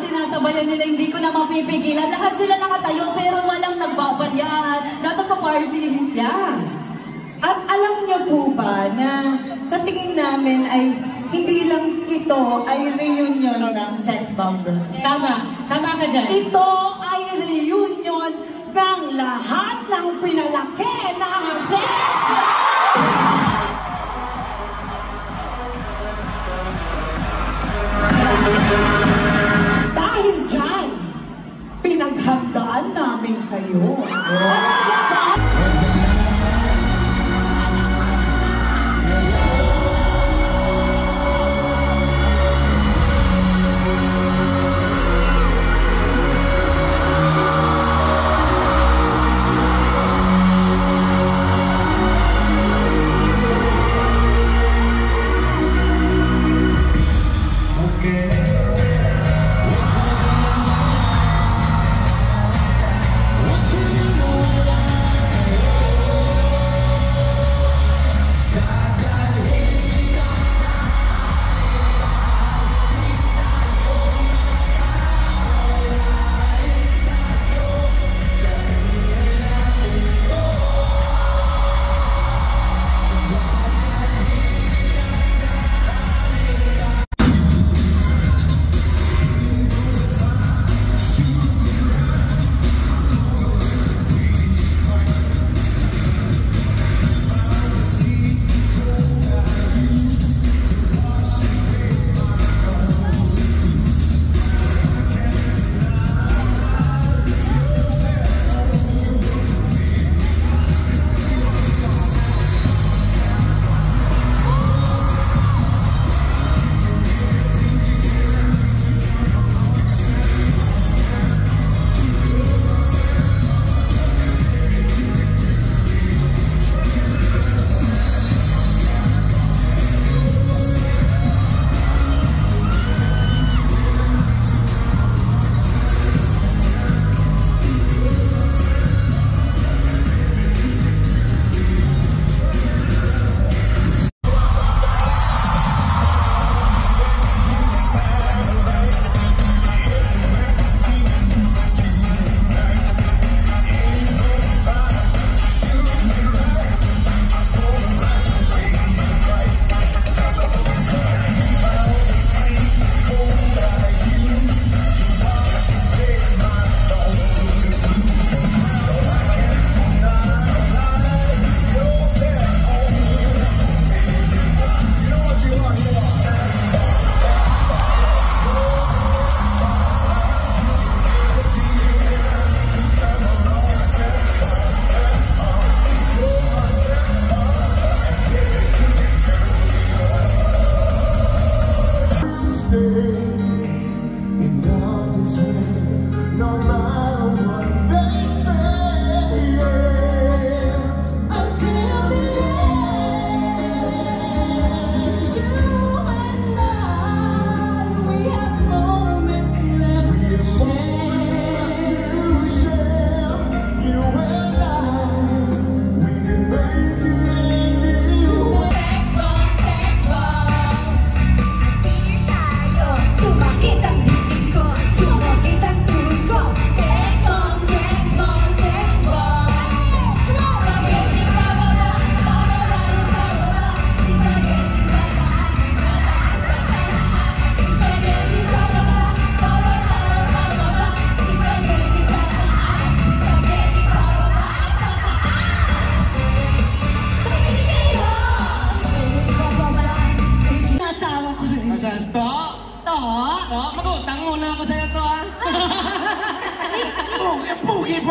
sinasabayan nila, hindi ko na mapipigilan. Lahat sila nakatayo pero walang nagbabalyahan. Lahat nagpa-party. Yeah. At alam niyo po ba na sa tingin namin ay hindi lang ito ay reunion ng Sex Bomber. Tama. Tama ka dyan. Ito ay reunion ng lahat ng pinalaki ng Sex Bomber. Dahil dyan, pinaghandaan namin kayo. Wala na ba?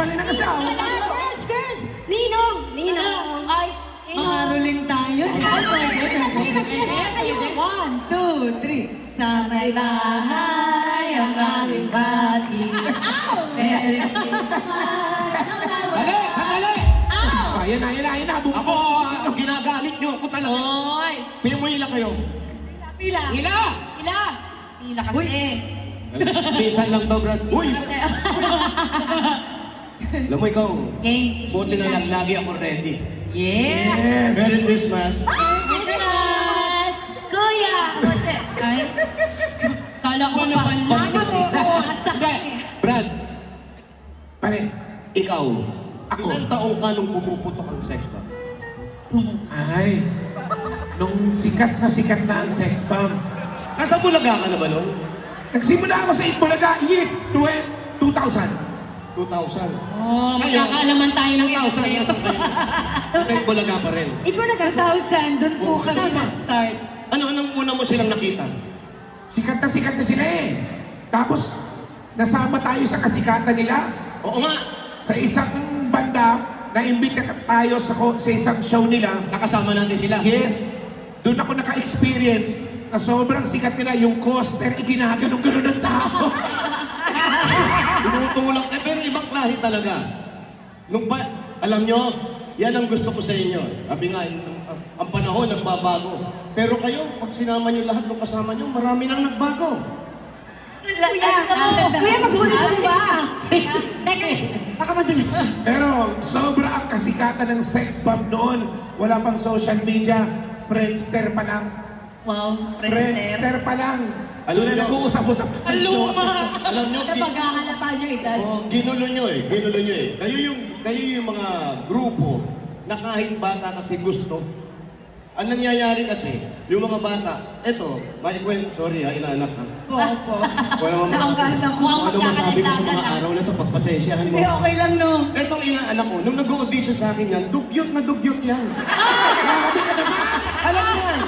mawalan ng asawa. Girls! Ninong! Ay, Makaruling tayo. Ay, 1, 2, 3. Sa may bahay ang aming bati. Merry Christmas. Dali! Sandali! Ayan na. Ako, ginagalit niyo ako talaga. Hoy! Pila mo ila kayo. Pila. Ila kasi. Minsan lang daw, Brad. Uy! Kasi. Alam mo ikaw, Okay. buti na lang lagi ako ready. Yeah! Yes! Merry Christmas. Kuya! Kasi, ay, kala ko pa. Hindi, Brad, Pare, ikaw, Ako? ilang taong ka nung pumuputok ang sex ba? ay, nung sikat na ang sex bomb. Nasa Bulaga ka na ba nun? Nagsimula ako sa Itbulaga year 2000. 2000. Oh, magkakaalaman tayo ng 2000, nasa kayo. Nasa Bulaga pa rin. Ikaw na 1,000. Doon po kami nag-start. Anong una mo silang nakita? Sikat na sila eh. Tapos, nasama tayo sa kasikatan nila. Oo nga, Sa isang banda, naimbita tayo sa isang show nila. nakasama natin sila. Yes, doon ako naka-experience na sobrang sikat nila. Yung coaster, iginaganon-ganon ng tao. Tinutulak na, pero ibang klase talaga. Alam nyo, yan ang gusto ko sa inyo. Sabi nga, ang panahon nagbabago. Pero kayo, pag sinama nyo lahat ng kasama nyo, marami nang nagbago. Kuya, magbulis ka ba? Teka, baka madulis ka. Pero sobra ang kasikatan ng sex bomb noon. Wala pang social media. Friendster pa lang. Wow, Friendster pa lang. Alam Doon na nyo- nag-uusap-usap. Alam nyo, Napaghahalata niyo edad. ginulo nyo eh. Kayo yung mga grupo na kahit bata kasi gusto. Ang nangyayari kasi, yung mga bata, eto, sorry ha, inaanak ha. Opo. Wala naman ano masabi ko sa mga araw na ito, pagpasensyahan mo. Hindi, okay lang no. Etong inaanak ko, nung nag-audition sa akin yan, dugyot na dugyot yan. Grabe ka naman. Alam yan!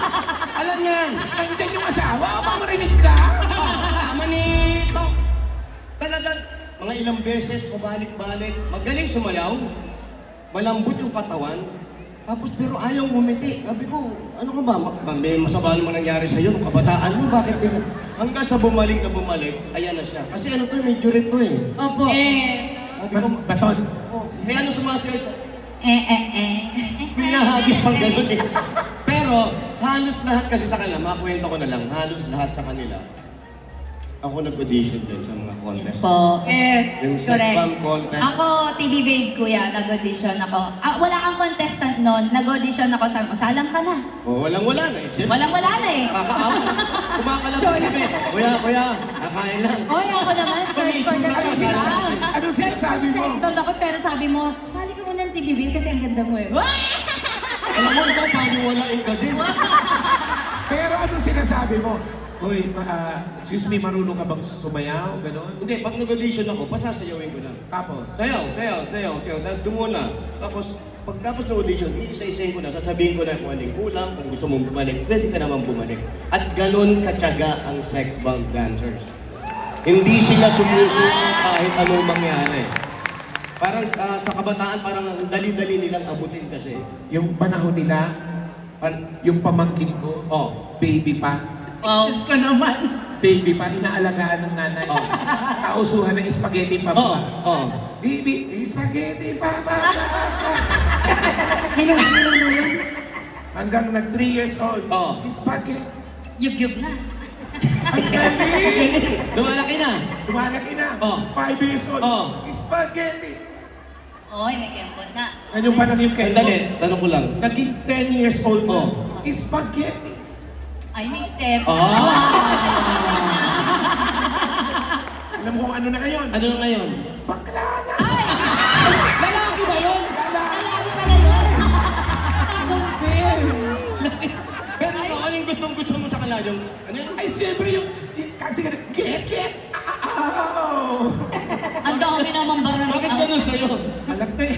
Alam yan! Nandiyan yung asawa. Mamarinig ka. Manito! Talagang, mga ilang beses, pabalik-balik, magaling sumayaw, malambot yung katawan, tapos pero ayaw umiti. Sabi ko, ano ka ba? May masama naman nangyari sa'yo nung kabataan mo, bakit di ka? Hanggang sa bumalik na bumalik, ayan na siya. Kasi ano to, medyo rito eh. Opo. Sabi ko, Baton. oh, eh ano sumasayaw siya? Pinahagis pang ganun eh. Pero, halos lahat kasi sa kanila, makwento ko na lang, halos lahat sa kanila, ako nag-audition dyan sa mga Yes contest. po. Yung sex bomb contest. Ako, TV Babe kuya, nag-audition ako. Wala kang contestant noon, nag-audition ako sa salang ka na. Oh, walang-wala na eh. Siyempre, Walang-wala na eh. kakaawa. Kumakalap sa TV. Kuya, kakain lang. Oy, ako naman, search for the Anong sex bomb. Anong sinasabi mo? Sex bomb ako, pero sabi mo, sali ka muna ng TV Win kasi ang ganda mo eh. Alam mo, ikaw paniwalain ka din. Pero anong sinasabi mo? Uy, excuse me, marunong ka bang sumayaw? Ganon? Hindi, pag nag-audition ako, pasasayawin ko na. Tapos? Sayaw. Tapos doon muna. Tapos, pagtapos ng audition, iisa-isayin ko na, sasabihin ko na kung anong kulang, kung gusto mong bumalik, pwede ka naman bumalik. At ganon katyaga ang sex bomb dancers. Hindi sila sumusuko kahit anong mangyari. Parang sa kabataan, parang ang dali-dali nilang abutin kasi. Yung panahon nila, yung pamangkin ko, baby pa. Wow. Diyos ko naman. Baby pa, inaalagaan ng nanay. Oh. Tausuhan ng spaghetti pa Oo, ba? Baby, spaghetti pa ba? Hinong-hino na yun. Hanggang nag 3 years old. Oo. Spaghetti. Yug-yug na. Ang galing! Lumalaki na. Tumalaki na. Oh. 5 years old. Oh. Spaghetti. Oy, may kempot na. Ano pa nang yung kendo? Dali, tanong ko lang. Naging 10 years old na. Oh. Spaghetti. Ay, may step. Alam ko kung ano na ngayon. Ano na ngayon? Bakla na. Ay! Lalaki ba yun? Lalaki pala yun. Pero ikaw, ano yung gustong-gusto mo sa kanila? Yung, ano yun? Ay, siyempre yung kasi get. Ow! Ang dami namang barang. Bakit ganun sa'yo? Alam na eh.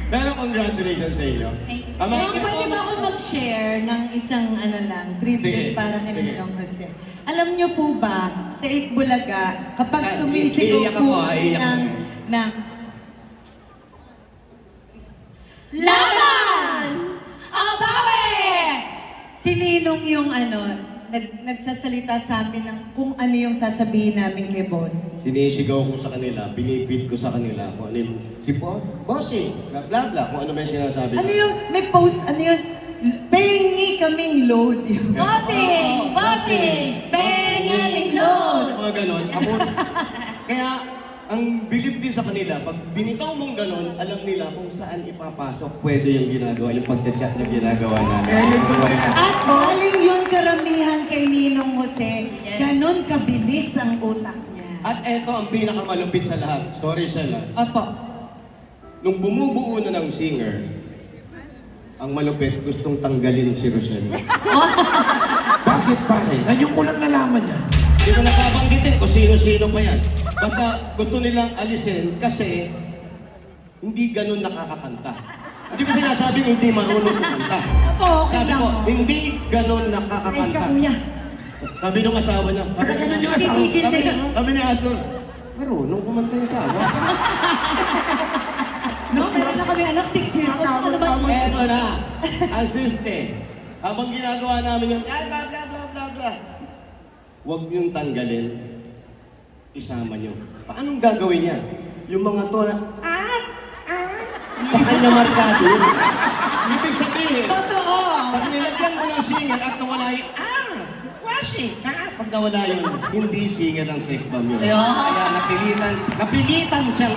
Pero congratulations sa inyo. Thank you. Yung pwede ba ako mag-share ng isang ano lang, tribute Sige, para kay sige. Ninong Jose? Alam niyo po ba, sa Itbulaga, kapag sumisigaw iiyak po ako, iiyak ng, ako. ng Laban! Ang bawi! si Ninong yung nagsasalita sa amin ng kung ano yung sasabihin namin kay boss. Sinisigaw ko sa kanila, pinipid ko sa kanila kung ano yung, bossing, blah blah blah, kung ano ba yung sinasabi. Ano yung, may post, ano yun, pengi kaming load yun. Bossing! Bossing! Pengeling load! Mga ganon. Ako, kaya, ang bilib din sa kanila, pag binitaw mong ganon, alam nila kung saan ipapasok pwede yung ginagawa, yung pagchat-chat na ginagawa namin. At galing yun karamihan kay Ninong Jose, Yes. ganon kabilis ang utak niya. At eto ang pinakamalupit sa lahat. Sorry, Sela. Opo. Nung bumubuo na ng singer, ang malupit, gustong tanggalin si Rosel. Bakit pare? Ngayon ko lang nalaman yan. Hindi ko nakabanggitin kung sino-sino pa yan. Basta gusto nilang alisin kasi hindi ganun nakakakanta. Hindi ko sinasabing hindi marunong kumanta. Oo, okay Sabi lang. ko, hindi ganun nakakakanta. Ayos ka, kuya. Sabi nung asawa niya, Bakit ganun yung asawa? sabi ni Adol, marunong kumanta yung asawa. No, meron na kami anak, 6 years old. Ano ba? Eto na, assistant. Habang ginagawa namin yung blah blah blah blah blah blah. Huwag niyong tanggalin. Isama niyo. Paanong gagawin niya? Yung mga to na, sa kanya markado yun. Ibig sabihin, Totoo. pag nilagyan mo ng singer at nawala yung, washing, pag nawala yun, hindi singer ng sex bomb yun. Ayun. Kaya napilitan siyang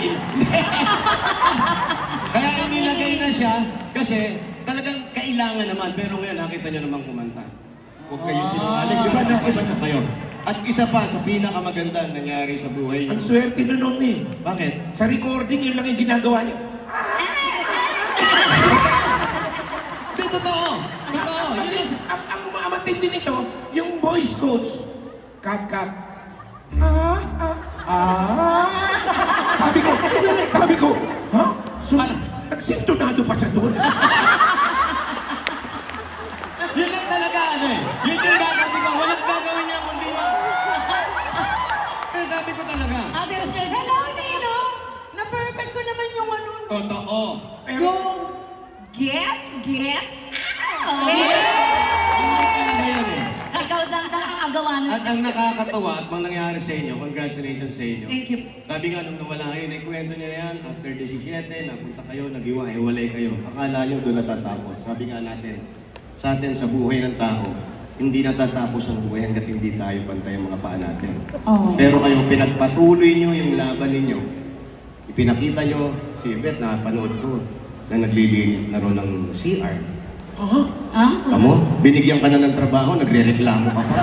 Kaya inilagay na siya, kasi talagang kailangan naman, pero ngayon nakita niyo naman kumanta. Huwag kayo sinungaling, iba na kayo. At isa pa sa pinakamaganda nangyari sa buhay niyo. Ang swerte nun eh. Bakit? Sa recording, yun lang yung ginagawa niya. Hindi, totoo. Totoo. Yun yung Ang matindi nito, yung voice coach, cut. Sabi ko, ha? So, nagsintonado pa siya doon. Yun lang talaga, Yun yung gagawin ko. Walang gagawin niya kundi Pero sabi ko talaga. Ate Rochelle, Hello, Ninong! Na-perfect ko naman yung ano. Totoo. Pero, Yung get out. Talaga yun ikaw lang nakakagawa na. At ang nakakatawa at mang nangyari sa inyo, congratulations sa inyo. Thank you. Sabi nga nung nawala kayo, naikwento niya na yan, after 17, napunta kayo, naghiwa-hiwalay kayo. Akala nyo doon natatapos. Sabi nga natin, sa atin sa buhay ng tao, hindi natatapos ang buhay hanggat hindi tayo pantay ang mga paa natin. Oh. Pero kayo, pinagpatuloy nyo yung laban ninyo. Ipinakita nyo, si Yvette, napanood ko, na naglilinis na ron ng CR. Ah? Kamo, binigyan ka na ng trabaho, nagre-reklamo ka pa.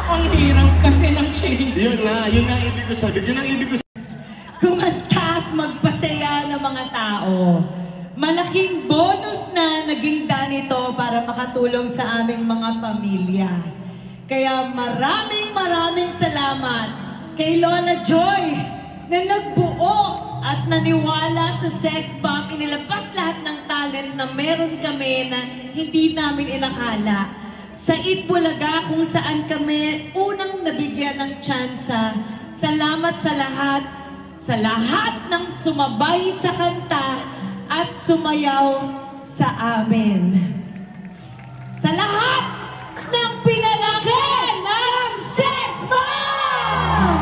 Ang hirap kasi ng change. Yun nga ang ibig ko sabihin. Yun ang ibig ko sabihin. Kumanta at magpasaya ng mga tao. Malaking bonus na naging ganito para makatulong sa aming mga pamilya. Kaya maraming salamat kay Lola Joy na nagbuo at naniwala sa sex bomb. Inilabas lahat ng talent na meron kami na hindi namin inakala. Sa Itbulaga kung saan kami unang nabigyan ng tsansa. Salamat sa lahat ng sumabay sa kanta at sumayaw sa amin. Sa lahat ng pinalaki ng sex bomb!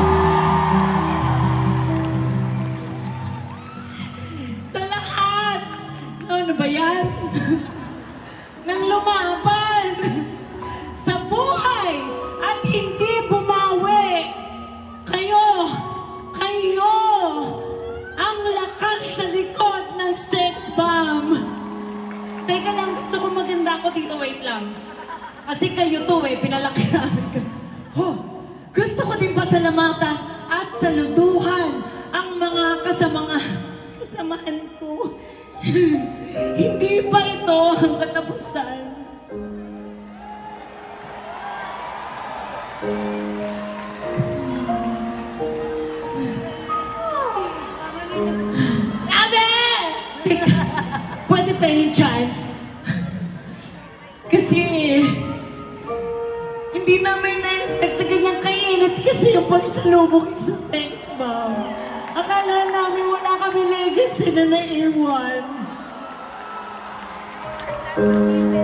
Sa lahat, ano ba yan? Nang lumaban sa buhay at hindi bumawi. Kayo ang lakas sa likod ng sex bomb. Teka lang, gusto ko maganda ako dito, wait lang. Kasi kayo to pinalaki namin ka. Gusto ko din pasalamatan at saluduhan ang mga kasamahan ko. Hindi pa ito ang katapusan. Grabe! kasi yung pagsalubong sa sex bomb. Akala namin wala kami legacy na naiwan.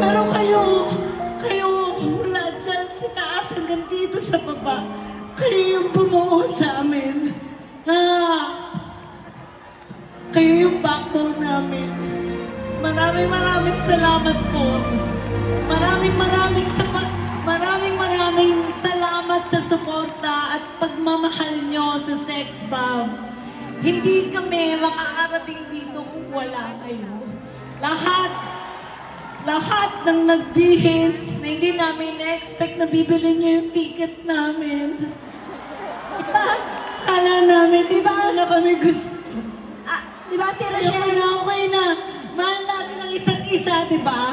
Pero kayo wala dyan sa taas hanggang dito sa baba. Kayo yung bumuo sa amin. Kayo yung backbone namin. Maraming salamat po. Maraming salamat sa suporta at pagmamahal nyo sa Sex Bomb. Hindi kami makakarating dito kung wala kayo. Lahat ng nagbihis na hindi namin na-expect na bibili nyo yung ticket namin. Kala namin, di ba na kami gusto? Di ba, Ate Okay Rochelle? na. Mahal natin ang isa't isa, di ba?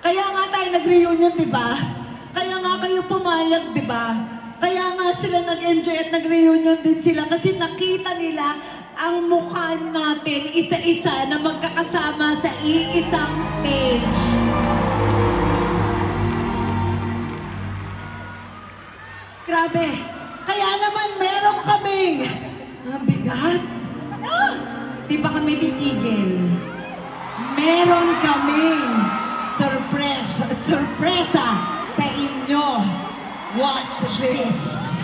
Kaya nga tayo nag-reunion, di ba? Kaya nga kayo pumayag, di ba? Kaya nga sila nag-enjoy at nag-reunion din sila kasi nakita nila ang mukha natin isa-isa na magkakasama sa iisang stage. Grabe. Kaya naman meron kaming bigat. Di ba kami titigil? Meron kaming sorpresa sa inyo. Watch this.